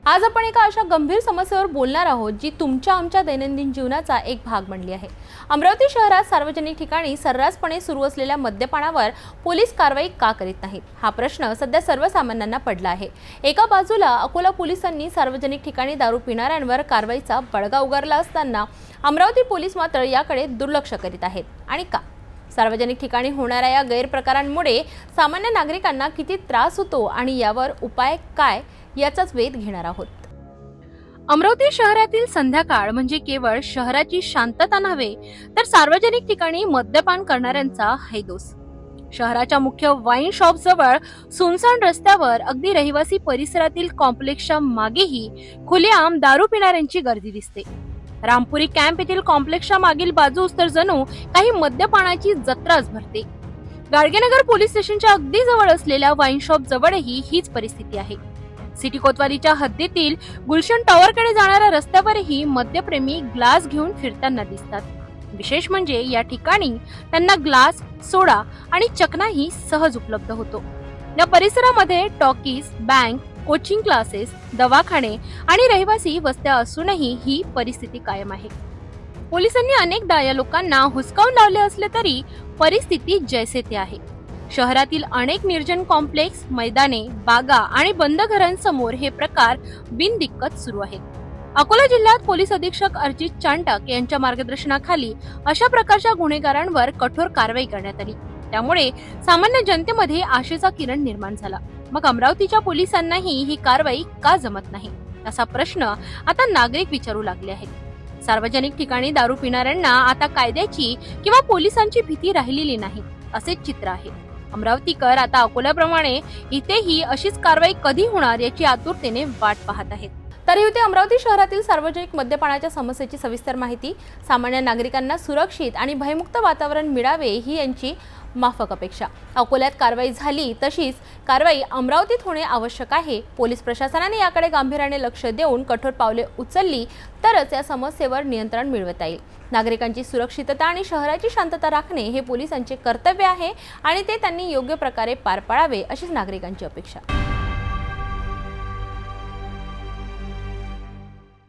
आज आपण एका अशा गंभीर समस्येवर बोलणार आहोत जी तुमच्या आमच्या दैनंदिन जीवनाचा एक भाग बनली आहे। अमरावती शहरात सार्वजनिक ठिकाणी सर्रासपणे सुरू असलेल्या मद्यपानावर पोलीस कारवाई का करीत नाहीत हा प्रश्न सध्या सर्वसामान्यांना पडला आहे। एका बाजूला अकोला पोलिसांनी सार्वजनिक ठिकाणी दारू पिणाऱ्यांवर कारवाईचा बडगा उगारला असताना अमरावती पोलीस मात्र याकडे दुर्लक्ष करीत आहेत। आणि का? सार्वजनिक ठिकाणी होणाऱ्या या गैरप्रकारांमुळे सामान्य नागरिकांना किती त्रास होतो आणि यावर उपाय काय याचाच वेध घेणार आहोत। अमरावती शहरातील संध्याकाळ म्हणजे केवळ शहराची शांतता नव्हे तर सार्वजनिक ठिकाणी मद्यपान करणाऱ्यांचा हैदोस। शहराच्या मुख्य वाईन शॉप जवळ सुनसान रस्त्यावर अगदी रहिवासी परिसरातील कॉम्प्लेक्सच्या मागेही खुलेआम दारू पिणाऱ्यांची गर्दी दिसते। रामपुरी कॅम्प येथील कॉम्प्लेक्सच्या मागील बाजूस तर जणू काही मद्यपानाची जत्राच भरते। गाडगेनगर पोलीस स्टेशनच्या अगदी जवळ असलेल्या वाईन शॉप जवळही हीच परिस्थिती आहे। सिटी कोतवालीच्या हद्दीतील गुलशन टॉवरकडे जाणाऱ्या रस्त्यावरही मद्यप्रेमी ग्लास घेऊन फिरताना दिसतात। विशेष म्हणजे या ठिकाणी त्यांना ग्लास, सोडा आणि चकनाही सहज उपलब्ध होतो। या परिसरामध्ये टॉकीज, बँक, कोचिंग क्लासेस, दवाखाने आणि रहिवासी वस्त्या असूनही ही परिस्थिती कायम आहे। पोलिसांनी अनेकदा या लोकांना हुसकावून लावले असले तरी परिस्थिती जैसे थे आहे। शहरातील अनेक निर्जन कॉम्प्लेक्स, मैदाने, बागा आणि बंद घरांसमोर हे प्रकार बिनदिक्कत सुरू आहेत। अकोला जिल्ह्यात पोलीस अधीक्षक अर्जित चांटक यांच्या मार्गदर्शनाखाली अशा प्रकारच्या गुन्हेगारांवर कठोर कारवाई करण्यात आली। त्यामुळे सामान्य जनतेमध्ये आशेचा किरण निर्माण झाला। मग अमरावतीच्या पोलिसांनाही ही कारवाई का जमत नाही असा प्रश्न आता नागरिक विचारू लागले आहेत। सार्वजनिक ठिकाणी दारू पिणाऱ्यांना आता कायद्याची किंवा पोलिसांची भीती राहिलेली नाही असेच चित्र आहे। अमरावतीकर आता अकोल्याप्रमाणे इथेही अशीच कारवाई कधी होणार याची आतुरतेने वाट पाहत आहेत। तरी होते अमरावती शहरातील सार्वजनिक मद्यपानाच्या समस्येची सविस्तर माहिती। सामान्य नागरिकांना सुरक्षित आणि भयमुक्त वातावरण मिळावे ही यांची माफक अपेक्षा। अकोल्यात कारवाई झाली तशीच कारवाई अमरावतीत होणे आवश्यक आहे। पोलीस प्रशासनाने याकडे गांभीर्याने लक्ष देऊन कठोर पावले उचलली तरच या समस्येवर नियंत्रण मिळवता येईल। नागरिकांची सुरक्षितता आणि शहराची शांतता राखणे हे पोलिसांचे कर्तव्य आहे आणि ते त्यांनी योग्य प्रकारे पार पाडावे अशीच नागरिकांची अपेक्षा।